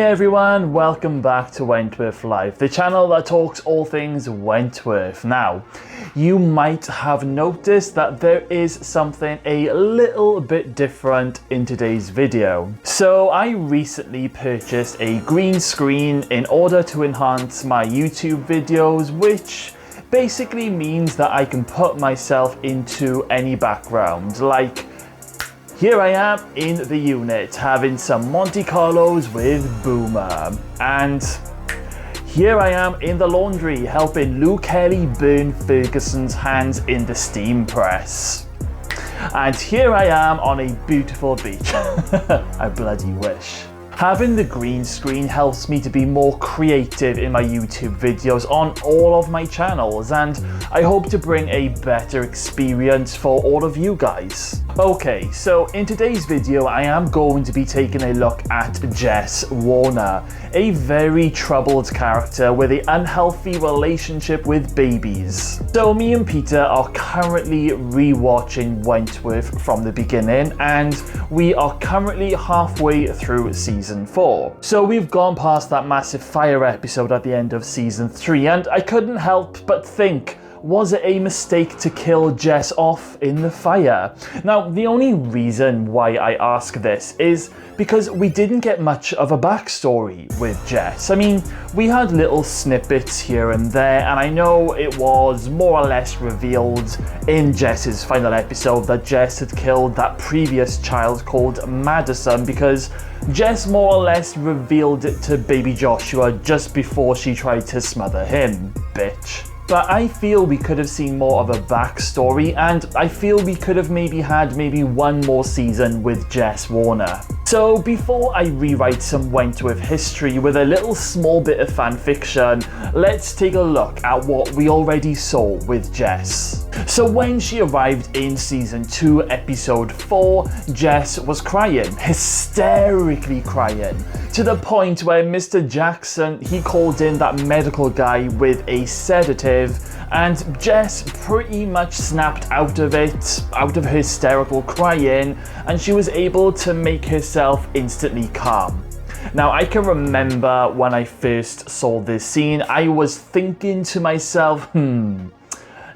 everyone, welcome back to Wentworth Live, the channel that talks all things Wentworth. Now, you might have noticed that there is something a little bit different in today's video. So I recently purchased a green screen in order to enhance my YouTube videos, which basically means that I can put myself into any background. Like, here I am in the unit having some Monte Carlos with Boomer, and here I am in the laundry helping Lou Kelly burn Ferguson's hands in the steam press. And here I am on a beautiful beach. I bloody wish. Having the green screen helps me to be more creative in my YouTube videos on all of my channels, and I hope to bring a better experience for all of you guys. Okay, so in today's video I am going to be taking a look at Jess Warner, a very troubled character with an unhealthy relationship with babies. So me and Peter are currently rewatching Wentworth from the beginning, and we are currently halfway through season 4. So we've gone past that massive fire episode at the end of season 3, and I couldn't help but think, was it a mistake to kill Jess off in the fire? Now, the only reason why I ask this is because we didn't get much of a backstory with Jess. I mean, we had little snippets here and there, and I know it was more or less revealed in Jess's final episode that Jess had killed that previous child called Madison, because Jess more or less revealed it to baby Joshua just before she tried to smother him, bitch. But I feel we could have seen more of a backstory, and I feel we could have had one more season with Jess Warner. So before I rewrite some Wentworth history with a little small bit of fan fiction, let's take a look at what we already saw with Jess. So when she arrived in season 2, episode 4, Jess was crying, hysterically crying, to the point where Mr. Jackson, he called in that medical guy with a sedative, and Jess pretty much snapped out of it, out of her hysterical crying, and she was able to make herself instantly calm. Now, I can remember when I first saw this scene, I was thinking to myself,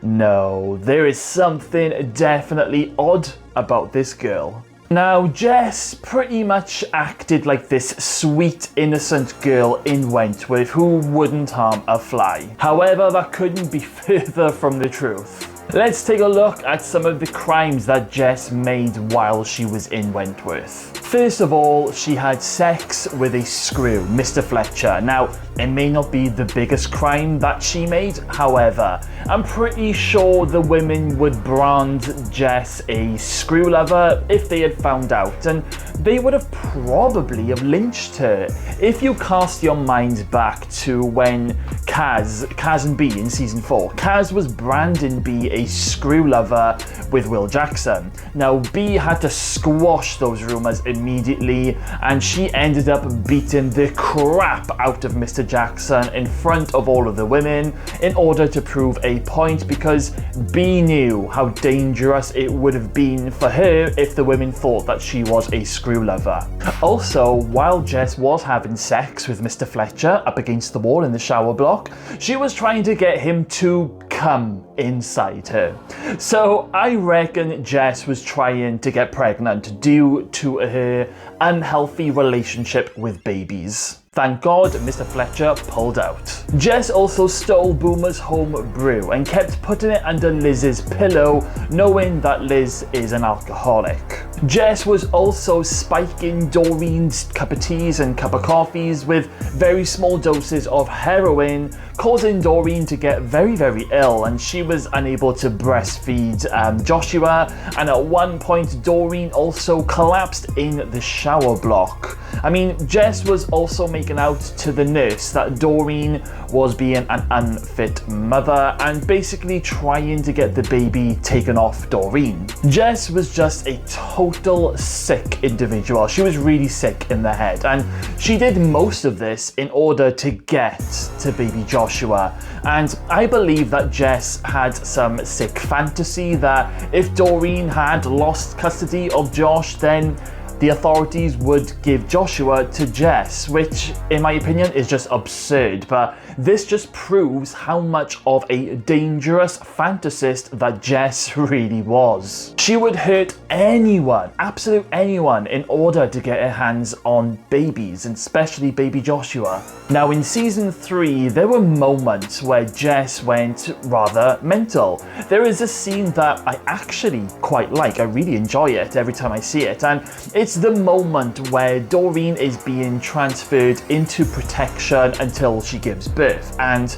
no, there is something definitely odd about this girl. Now, Jess pretty much acted like this sweet, innocent girl in Wentworth who wouldn't harm a fly. However, that couldn't be further from the truth. Let's take a look at some of the crimes that Jess made while she was in Wentworth. First of all, she had sex with a screw, Mr. Fletcher. Now, it may not be the biggest crime that she made, however, I'm pretty sure the women would brand Jess a screw lover if they had found out, and they would have probably lynched her. If you cast your mind back to when Kaz and B in season 4, Kaz was branding B a screw lover with Will Jackson. Now, B had to squash those rumors immediately, and she ended up beating the crap out of Mr. Jackson in front of all of the women in order to prove a point, because B knew how dangerous it would have been for her if the women thought that she was a screw lover. Also, while Jess was having sex with Mr. Fletcher up against the wall in the shower block, she was trying to get him to come inside her. So I reckon Jess was trying to get pregnant due to her unhealthy relationship with babies. Thank God Mr. Fletcher pulled out. Jess also stole Boomer's home brew and kept putting it under Liz's pillow, knowing that Liz is an alcoholic. Jess was also spiking Doreen's cup of teas and cup of coffees with very small doses of heroin, causing Doreen to get very, very ill, and she was unable to breastfeed Joshua, and at one point Doreen also collapsed in the shower block. I mean, Jess was also making out to the nurse that Doreen was being an unfit mother and basically trying to get the baby taken off Doreen. Jess was just a total sick individual. She was really sick in the head, and she did most of this in order to get to baby Joshua. And I believe that Jess had some sick fantasy that if Doreen had lost custody of Josh, then the authorities would give Joshua to Jess, which in my opinion is just absurd, but this just proves how much of a dangerous fantasist that Jess really was. She would hurt anyone, absolute anyone, in order to get her hands on babies, and especially baby Joshua. Now in season 3, there were moments where Jess went rather mental. There is a scene that I actually quite like. I really enjoy it every time I see it, and it's the moment where Doreen is being transferred into protection until she gives birth, and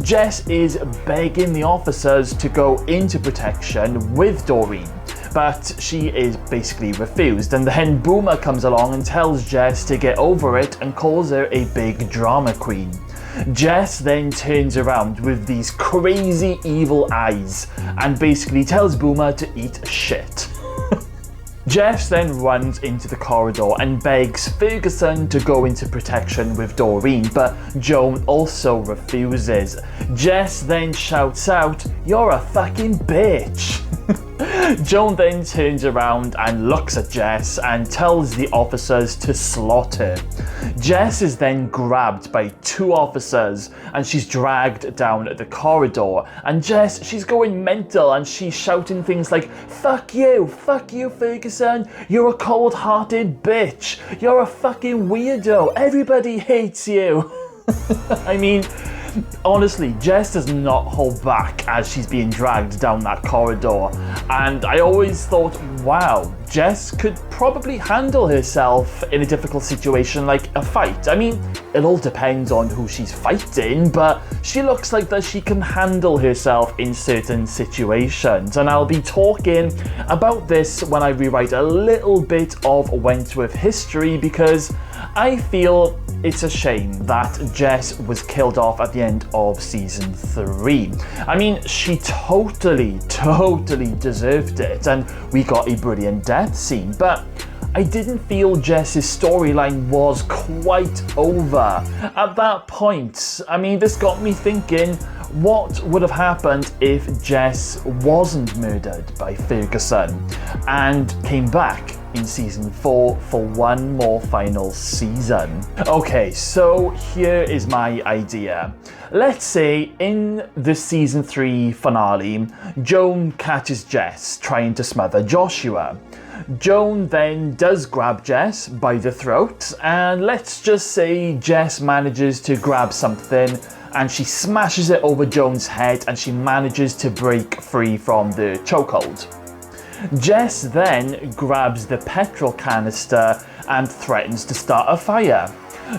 Jess is begging the officers to go into protection with Doreen, but she is basically refused, and then Boomer comes along and tells Jess to get over it and calls her a big drama queen. Jess then turns around with these crazy evil eyes and basically tells Boomer to eat shit. Jess then runs into the corridor and begs Ferguson to go into protection with Doreen, but Joan also refuses. Jess then shouts out, "You're a fucking bitch." Joan then turns around and looks at Jess and tells the officers to slaughter. Jess is then grabbed by 2 officers and she's dragged down the corridor. And Jess, she's going mental and she's shouting things like, fuck you Ferguson, you're a cold-hearted bitch, you're a fucking weirdo, everybody hates you." I mean, honestly, Jess does not hold back as she's being dragged down that corridor, and I always thought, wow, Jess could probably handle herself in a difficult situation like a fight. I mean, it all depends on who she's fighting, but she looks like that she can handle herself in certain situations, and I'll be talking about this when I rewrite a little bit of Wentworth history, because I feel it's a shame that Jess was killed off at the end of season 3. I mean, she totally deserved it, and we got a brilliant death scene, but I didn't feel Jess's storyline was quite over at that point. I mean, this got me thinking, what would have happened if Jess wasn't murdered by Ferguson and came back in season 4 for one more final season? Okay, so here is my idea. Let's say in the season 3 finale, Joan catches Jess trying to smother Joshua. Joan then does grab Jess by the throat, and let's just say Jess manages to grab something and she smashes it over Joan's head and she manages to break free from the chokehold. Jess then grabs the petrol canister and threatens to start a fire.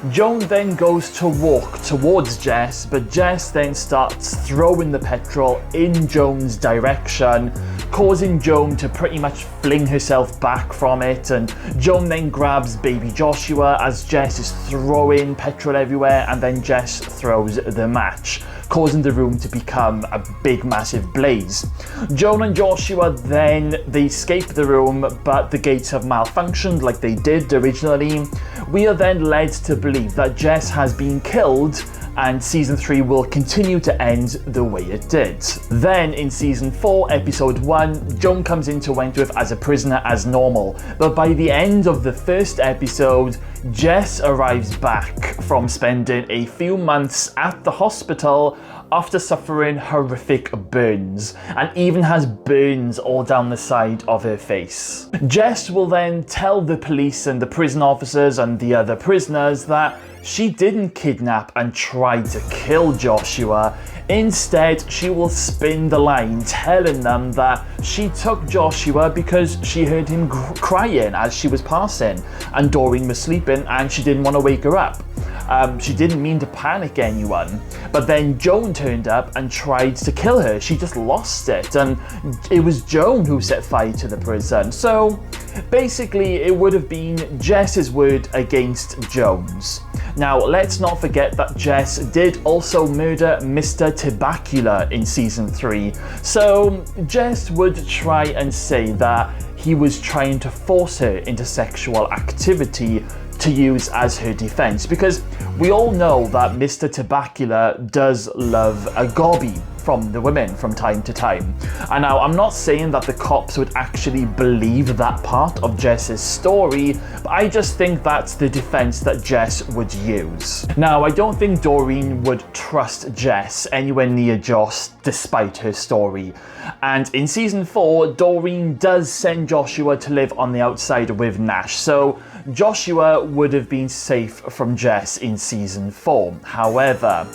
Joan then goes to walk towards Jess, but Jess then starts throwing the petrol in Joan's direction, causing Joan to pretty much fling herself back from it, and Joan then grabs baby Joshua as Jess is throwing petrol everywhere, and then Jess throws the match, causing the room to become a big massive blaze. Joan and Joshua then, they escape the room, but the gates have malfunctioned like they did originally. We are then led to believe that Jess has been killed, and season 3 will continue to end the way it did. Then in season 4, episode 1, Joan comes into Wentworth as a prisoner as normal, but by the end of the first episode, Jess arrives back from spending a few months at the hospital after suffering horrific burns, and even has burns all down the side of her face. Jess will then tell the police and the prison officers and the other prisoners that she didn't kidnap and try to kill Joshua. Instead, she will spin the line telling them that she took Joshua because she heard him crying as she was passing, and Doreen was sleeping and she didn't want to wake her up. She didn't mean to panic anyone, but then Joan turned up and tried to kill her. She just lost it, and it was Joan who set fire to the prison. So basically, it would have been Jess's word against Joan's. Now, let's not forget that Jess did also murder Mr. Tobacula in season 3. So Jess would try and say that he was trying to force her into sexual activity to use as her defense, because we all know that Mr. Tobacula does love a gobby. from the women from time to time. And now, I'm not saying that the cops would actually believe that part of Jess's story, but I just think that's the defense that Jess would use. Now, I don't think Doreen would trust Jess anywhere near Joss despite her story. And in season 4, Doreen does send Joshua to live on the outside with Nash, so Joshua would have been safe from Jess in season 4. However,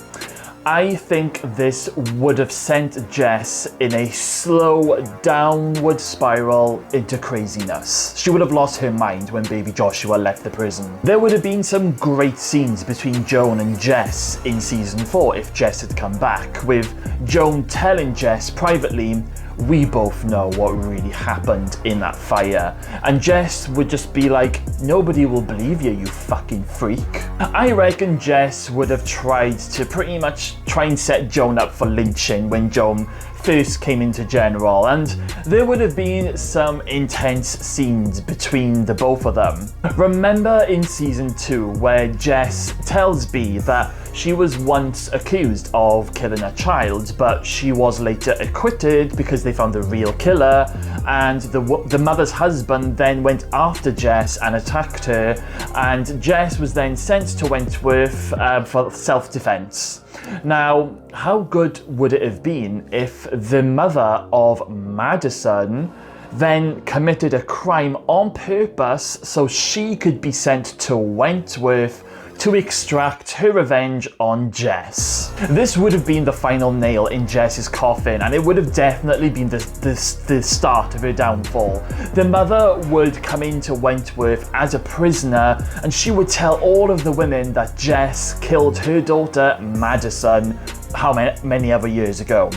I think this would have sent Jess in a slow downward spiral into craziness. She would have lost her mind when baby Joshua left the prison. There would have been some great scenes between Joan and Jess in season 4 if Jess had come back, with Joan telling Jess privately, "We both know what really happened in that fire." And Jess would just be like, "Nobody will believe you, you fucking freak." I reckon Jess would have tried to pretty much try and set Joan up for lynching when Joan first came into general, and there would have been some intense scenes between the both of them. Remember in season 2 where Jess tells B that she was once accused of killing a child, but she was later acquitted because they found the real killer, and the mother's husband then went after Jess and attacked her, and Jess was then sent to Wentworth for self-defense. Now, how good would it have been if the mother of Madison then committed a crime on purpose so she could be sent to Wentworth to extract her revenge on Jess? This would have been the final nail in Jess's coffin, and it would have definitely been the start of her downfall. The mother would come into Wentworth as a prisoner, and she would tell all of the women that Jess killed her daughter Madison how many other years ago.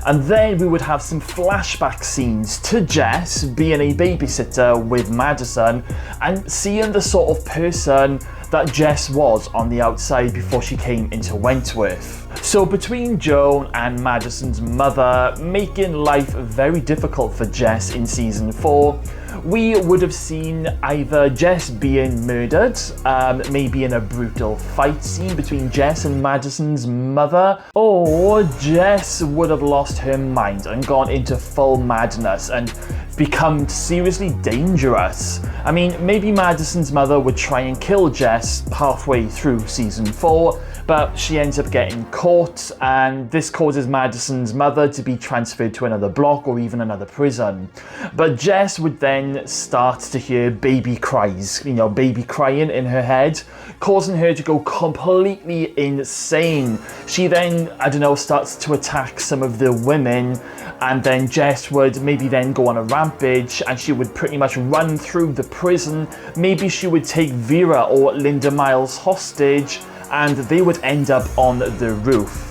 And then we would have some flashback scenes to Jess being a babysitter with Madison and seeing the sort of person that Jess was on the outside before she came into Wentworth. So between Joan and Madison's mother making life very difficult for Jess in season 4, we would have seen either Jess being murdered, maybe in a brutal fight scene between Jess and Madison's mother, or Jess would have lost her mind and gone into full madness and become seriously dangerous. I mean, maybe Madison's mother would try and kill Jess halfway through season 4, but she ends up getting caught, and this causes Madison's mother to be transferred to another block or even another prison. But Jess would then start to hear baby cries, baby crying in her head, causing her to go completely insane. She then, starts to attack some of the women, and then Jess would maybe then go on a rampage, and she would pretty much run through the prison. Maybe she would take Vera or Linda Miles hostage, and they would end up on the roof.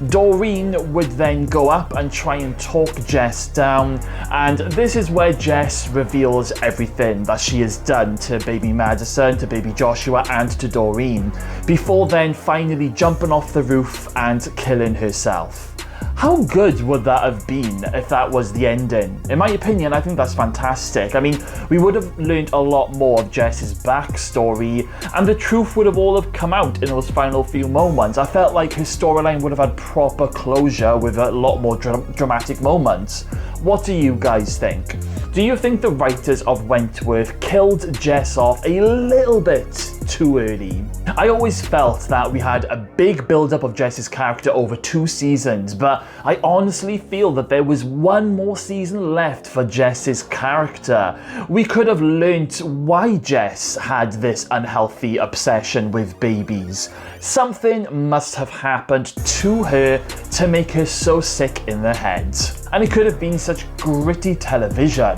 Doreen would then go up and try and talk Jess down, and this is where Jess reveals everything that she has done to baby Madison, to baby Joshua, and to Doreen, before then finally jumping off the roof and killing herself. How good would that have been if that was the ending? In my opinion, I think that's fantastic. I mean, we would have learned a lot more of Jess's backstory, and the truth would have all have come out in those final few moments. I felt like her storyline would have had proper closure with a lot more dramatic moments. What do you guys think? Do you think the writers of Wentworth killed Jess off a little bit too early? I always felt that we had a big build-up of Jess's character over 2 seasons, but I honestly feel that there was one more season left for Jess's character. We could have learnt why Jess had this unhealthy obsession with babies. Something must have happened to her to make her so sick in the head. And it could have been such gritty television.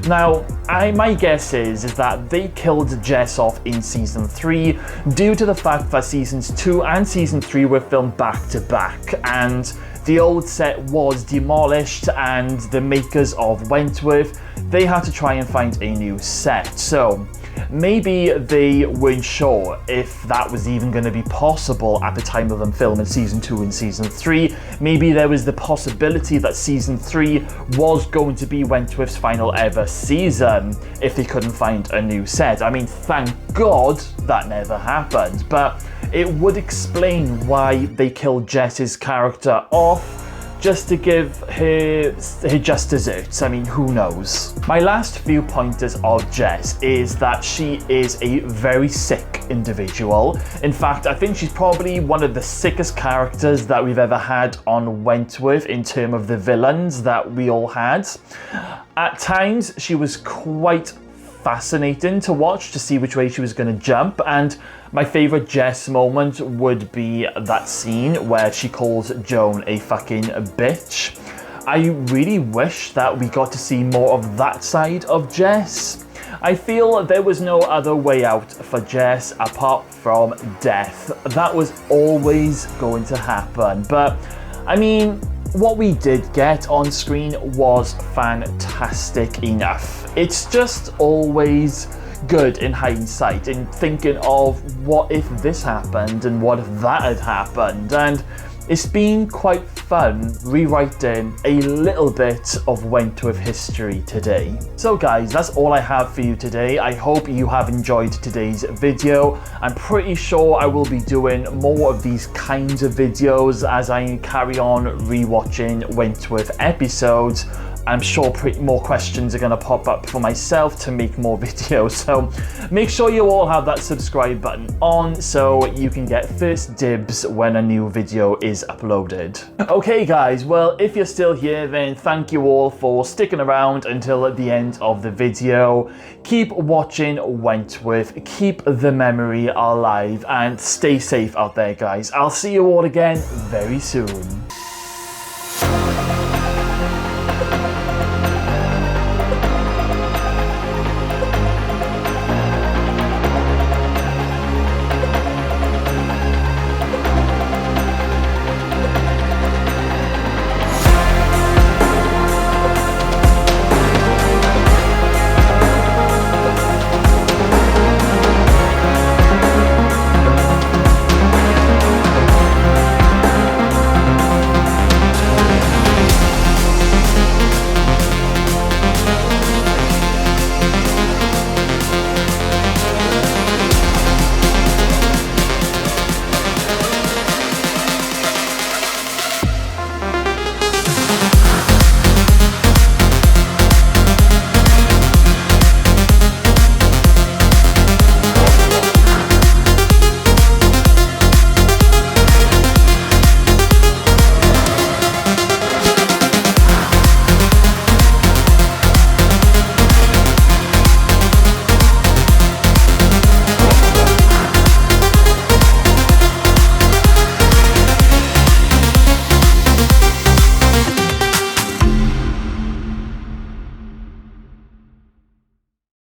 Now, my guess is that they killed Jess off in season 3 due to the fact that seasons 2 and season 3 were filmed back to back, and the old set was demolished, and the makers of Wentworth, they had to try and find a new set. So maybe they weren't sure if that was even going to be possible at the time of them filming season 2 and season 3. Maybe there was the possibility that season 3 was going to be Wentworth's final ever season if they couldn't find a new set. I mean, thank God that never happened, but it would explain why they killed Jess's character off, just to give her just desserts. I mean, who knows? My last few pointers of Jess is that she is a very sick individual. In fact, I think she's probably one of the sickest characters that we've ever had on Wentworth in terms of the villains that we all had. At times, she was quite fascinating to watch to see which way she was going to jump, and my favourite Jess moment would be that scene where she calls Joan a fucking bitch. I really wish that we got to see more of that side of Jess. I feel there was no other way out for Jess apart from death. That was always going to happen, but I mean, what we did get on screen was fantastic enough. It's just always good in hindsight in thinking of what if this happened and what if that had happened, and it's been quite fun rewriting a little bit of Wentworth history today. So guys, that's all I have for you today. I hope you have enjoyed today's video. I'm pretty sure I will be doing more of these kinds of videos as I carry on rewatching Wentworth episodes. I'm sure more questions are going to pop up for myself to make more videos, so make sure you all have that subscribe button on so you can get first dibs when a new video is uploaded. Okay guys, well, if you're still here, then thank you all for sticking around until the end of the video. Keep watching Wentworth, keep the memory alive, and stay safe out there guys. I'll see you all again very soon.